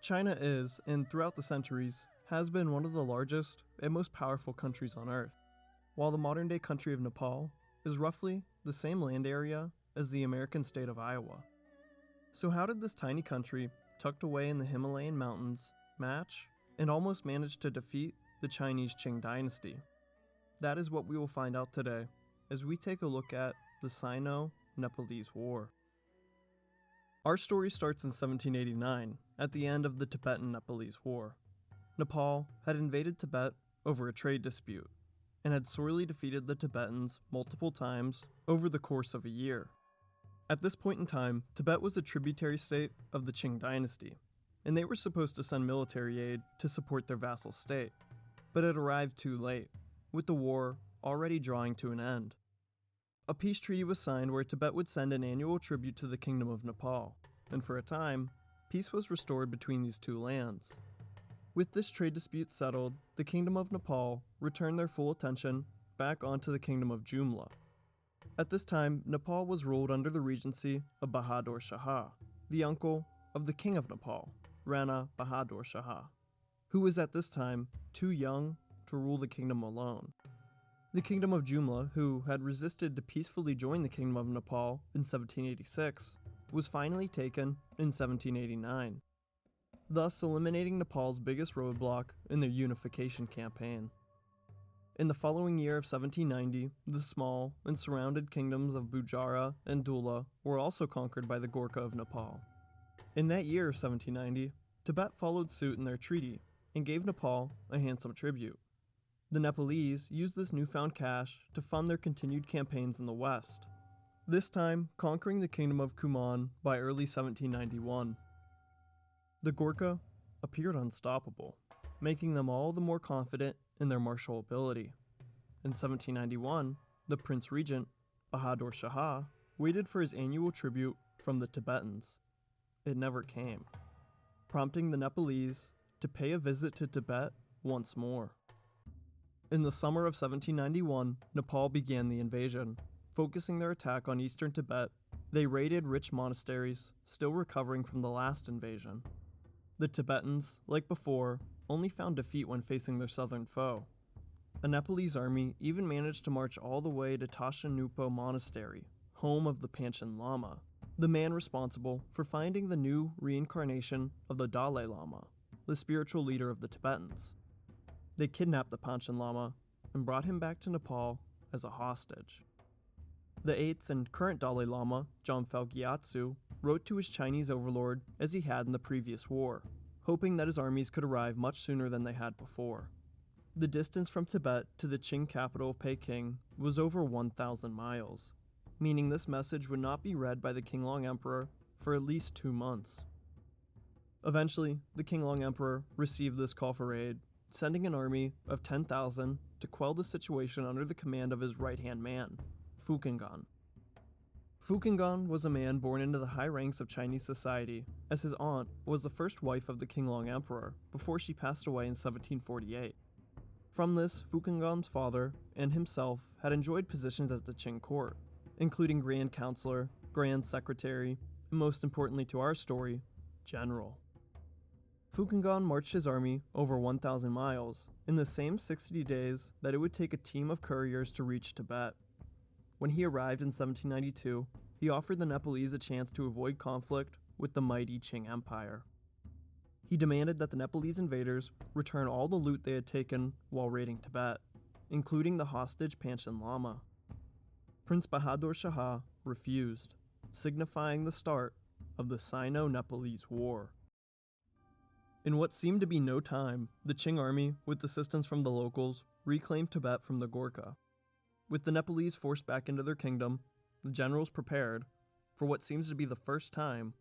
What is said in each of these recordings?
China is, and throughout the centuries, has been one of the largest and most powerful countries on Earth, while the modern-day country of Nepal is roughly the same land area as the American state of Iowa. So how did this tiny country, tucked away in the Himalayan mountains, match and almost manage to defeat the Chinese Qing dynasty? That is what we will find out today as we take a look at the Sino-Nepalese War. Our story starts in 1789, at the end of the Tibetan-Nepalese War. Nepal had invaded Tibet over a trade dispute, and had sorely defeated the Tibetans multiple times over the course of a year. At this point in time, Tibet was a tributary state of the Qing dynasty, and they were supposed to send military aid to support their vassal state, but it arrived too late, with the war already drawing to an end. A peace treaty was signed where Tibet would send an annual tribute to the Kingdom of Nepal, and for a time, peace was restored between these two lands. With this trade dispute settled, the Kingdom of Nepal returned their full attention back onto the Kingdom of Jumla. At this time, Nepal was ruled under the regency of Bahadur Shah, the uncle of the King of Nepal, Rana Bahadur Shah, who was at this time too young to rule the kingdom alone. The Kingdom of Jumla, who had resisted to peacefully join the Kingdom of Nepal in 1786, was finally taken in 1789, thus eliminating Nepal's biggest roadblock in their unification campaign. In the following year of 1790, the small and surrounded kingdoms of Bujara and Dula were also conquered by the Gorkha of Nepal. In that year of 1790, Tibet followed suit in their treaty and gave Nepal a handsome tribute. The Nepalese used this newfound cash to fund their continued campaigns in the west, this time conquering the kingdom of Kumaon by early 1791. The Gorkha appeared unstoppable, making them all the more confident in their martial ability. In 1791, the Prince Regent, Bahadur Shah, waited for his annual tribute from the Tibetans. It never came, prompting the Nepalese to pay a visit to Tibet once more. In the summer of 1791, Nepal began the invasion. Focusing their attack on eastern Tibet, they raided rich monasteries still recovering from the last invasion. The Tibetans, like before, only found defeat when facing their southern foe. A Nepalese army even managed to march all the way to Tashanupo Monastery, home of the Panchen Lama, the man responsible for finding the new reincarnation of the Dalai Lama, the spiritual leader of the Tibetans. They kidnapped the Panchen Lama and brought him back to Nepal as a hostage. The 8th and current Dalai Lama, Jomphal Gyatso, wrote to his Chinese overlord as he had in the previous war, hoping that his armies could arrive much sooner than they had before. The distance from Tibet to the Qing capital of Peking was over 1,000 miles, meaning this message would not be read by the Qinglong Emperor for at least 2 months. Eventually, the Qinglong Emperor received this call for aid, sending an army of 10,000 to quell the situation under the command of his right-hand man, Fukingan. Fukingan was a man born into the high ranks of Chinese society, as his aunt was the first wife of the Qinglong Emperor before she passed away in 1748. From this, Fukingan's father and himself had enjoyed positions at the Qing court, including Grand Counselor, Grand Secretary, and most importantly to our story, General. Fukingan marched his army over 1,000 miles in the same 60 days that it would take a team of couriers to reach Tibet. When he arrived in 1792, he offered the Nepalese a chance to avoid conflict with the mighty Qing Empire. He demanded that the Nepalese invaders return all the loot they had taken while raiding Tibet, including the hostage Panchen Lama. Prince Bahadur Shah refused, signifying the start of the Sino-Nepalese War. In what seemed to be no time, the Qing army, with assistance from the locals, reclaimed Tibet from the Gorkha. With the Nepalese forced back into their kingdom, the generals prepared, for what seems to be the first time,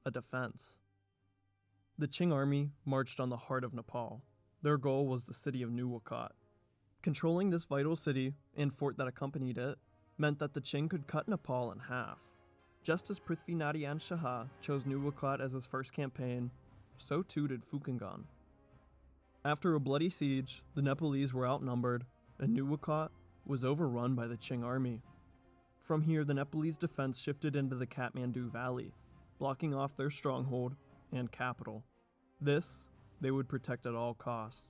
a defense. The Qing army marched on the heart of Nepal. Their goal was the city of Nuwakot. Controlling this vital city and fort that accompanied it meant that the Qing could cut Nepal in half. Just as Prithvi Narayan Shah chose Nuwakot as his first campaign, so too did Fukingan. After a bloody siege, the Nepalese were outnumbered, and Nuwakot was overrun by the Qing army. From here, the Nepalese defense shifted into the Kathmandu Valley, blocking off their stronghold and capital. This they would protect at all costs.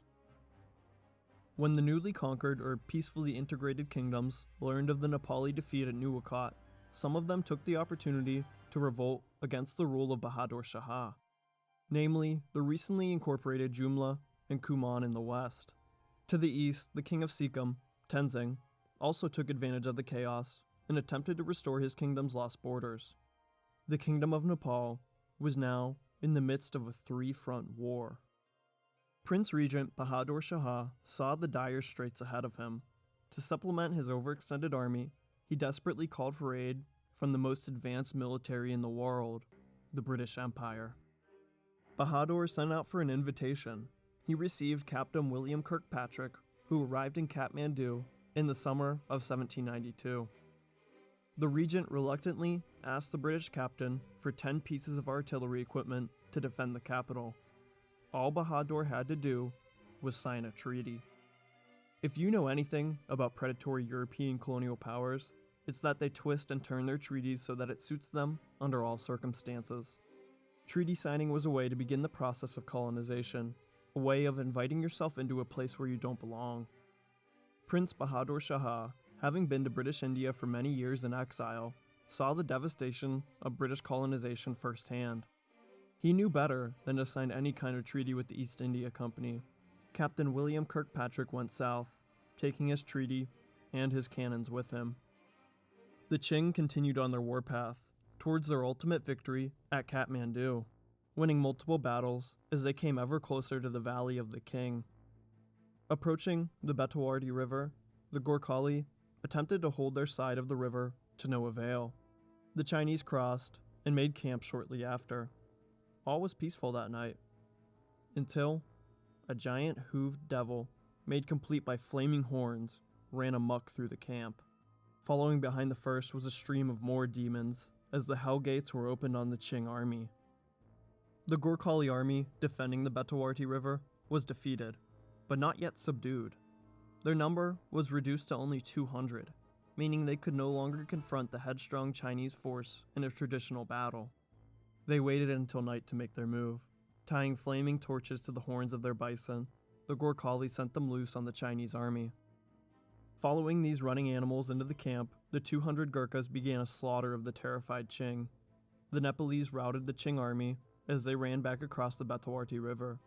When the newly conquered or peacefully integrated kingdoms learned of the Nepali defeat at Nuwakot, some of them took the opportunity to revolt against the rule of Bahadur Shah, namely the recently incorporated Jumla and Kumaon in the west. To the east, the king of Sikkim, Tenzing, also took advantage of the chaos and attempted to restore his kingdom's lost borders. The Kingdom of Nepal was now in the midst of a three-front war. Prince Regent Bahadur Shah saw the dire straits ahead of him. To supplement his overextended army, he desperately called for aid from the most advanced military in the world, the British Empire. Bahadur sent out for an invitation. He received Captain William Kirkpatrick, who arrived in Kathmandu in the summer of 1792. The regent reluctantly asked the British captain for 10 pieces of artillery equipment to defend the capital. All Bahadur had to do was sign a treaty. If you know anything about predatory European colonial powers, it's that they twist and turn their treaties so that it suits them under all circumstances. Treaty signing was a way to begin the process of colonization, a way of inviting yourself into a place where you don't belong. Prince Bahadur Shah, having been to British India for many years in exile, saw the devastation of British colonization firsthand. He knew better than to sign any kind of treaty with the East India Company. Captain William Kirkpatrick went south, taking his treaty and his cannons with him. The Qing continued on their warpath towards their ultimate victory at Kathmandu, winning multiple battles as they came ever closer to the Valley of the King. Approaching the Betawarti River, the Gorkhali attempted to hold their side of the river to no avail. The Chinese crossed and made camp shortly after. All was peaceful that night, until a giant hooved devil, made complete by flaming horns, ran amok through the camp. Following behind the first was a stream of more demons, as the hell gates were opened on the Qing army. The Gorkhali army, defending the Betawarti River, was defeated, but not yet subdued. Their number was reduced to only 200, meaning they could no longer confront the headstrong Chinese force in a traditional battle. They waited until night to make their move. Tying flaming torches to the horns of their bison, the Gorkhali sent them loose on the Chinese army. Following these running animals into the camp, the 200 Gurkhas began a slaughter of the terrified Qing. The Nepalese routed the Qing army as they ran back across the Betawarti River.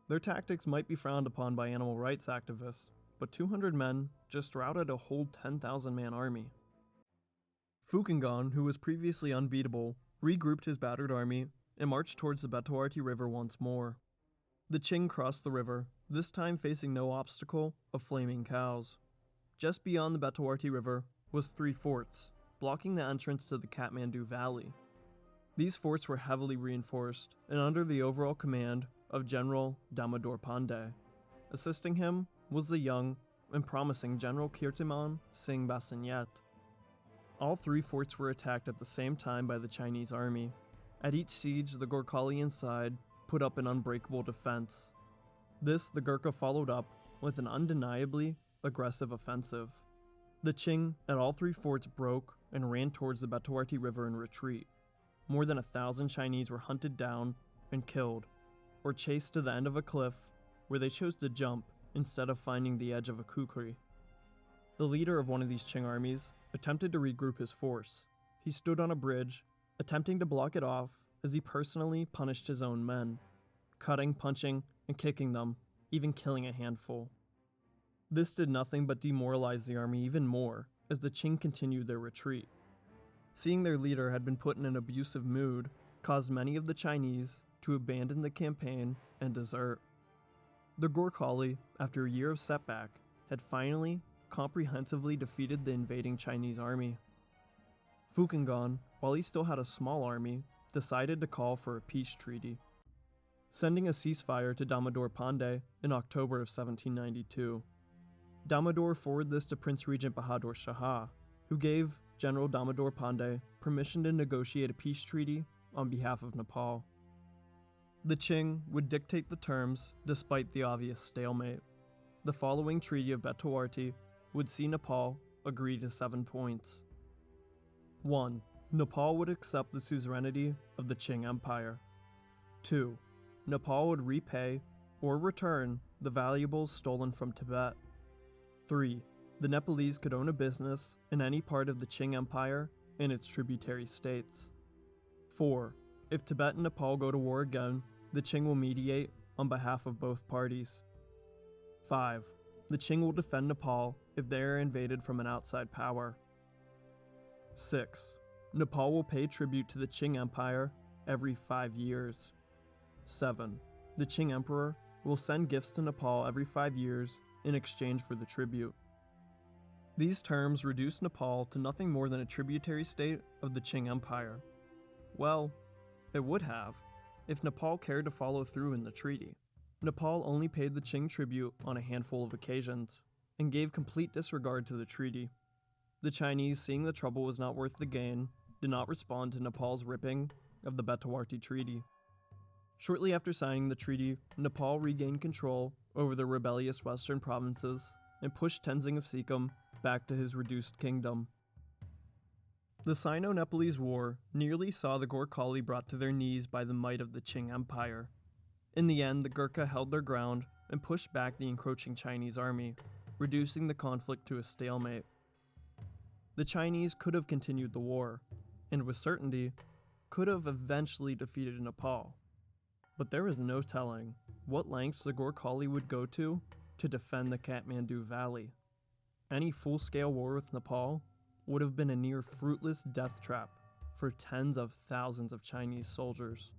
Their tactics might be frowned upon by animal rights activists, but 200 men just routed a whole 10,000-man army. Fukingan, who was previously unbeatable, regrouped his battered army and marched towards the Betawarti River once more. The Qing crossed the river, this time facing no obstacle of flaming cows. Just beyond the Betawarti River was 3 forts, blocking the entrance to the Kathmandu Valley. These forts were heavily reinforced and under the overall command of General Damodar Pandey. Assisting him was the young and promising General Kirtiman Singh Basanyet. All 3 forts were attacked at the same time by the Chinese army. At each siege, the Gorkhali inside put up an unbreakable defense. This the Gurkha followed up with an undeniably aggressive offensive. The Qing at all 3 forts broke and ran towards the Betawarti River in retreat. More than 1,000 Chinese were hunted down and killed, or chased to the end of a cliff where they chose to jump instead of finding the edge of a kukri. The leader of one of these Qing armies attempted to regroup his force. He stood on a bridge, attempting to block it off as he personally punished his own men, cutting, punching, and kicking them, even killing a handful. This did nothing but demoralize the army even more as the Qing continued their retreat. Seeing their leader had been put in an abusive mood caused many of the Chinese to abandon the campaign and desert. The Gorkhali, after a year of setback, had finally comprehensively defeated the invading Chinese army. Fukingan, while he still had a small army, decided to call for a peace treaty, sending a ceasefire to Damodar Pandey in October of 1792. Damodar forwarded this to Prince Regent Bahadur Shah, who gave General Damodar Pandey permission to negotiate a peace treaty on behalf of Nepal. The Qing would dictate the terms despite the obvious stalemate. The following Treaty of Betawarti would see Nepal agree to 7 points. 1. Nepal would accept the suzerainty of the Qing Empire. 2. Nepal would repay or return the valuables stolen from Tibet. 3. The Nepalese could own a business in any part of the Qing Empire and its tributary states. 4. If Tibet and Nepal go to war again, the Qing will mediate on behalf of both parties. 5. The Qing will defend Nepal if they are invaded from an outside power. 6. Nepal will pay tribute to the Qing Empire every 5 years. 7. The Qing Emperor will send gifts to Nepal every 5 years in exchange for the tribute. These terms reduce Nepal to nothing more than a tributary state of the Qing Empire. Well, it would have, if Nepal cared to follow through in the treaty. Nepal only paid the Qing tribute on a handful of occasions, and gave complete disregard to the treaty. The Chinese, seeing the trouble was not worth the gain, did not respond to Nepal's ripping of the Betawarti Treaty. Shortly after signing the treaty, Nepal regained control over the rebellious western provinces and pushed Tenzing of Sikkim back to his reduced kingdom. The Sino-Nepalese War nearly saw the Gorkhali brought to their knees by the might of the Qing Empire. In the end, the Gurkha held their ground and pushed back the encroaching Chinese army, reducing the conflict to a stalemate. The Chinese could have continued the war, and with certainty, could have eventually defeated Nepal. But there is no telling what lengths the Gorkhali would go to defend the Kathmandu Valley. Any full-scale war with Nepal would have been a near fruitless death trap for tens of thousands of Chinese soldiers.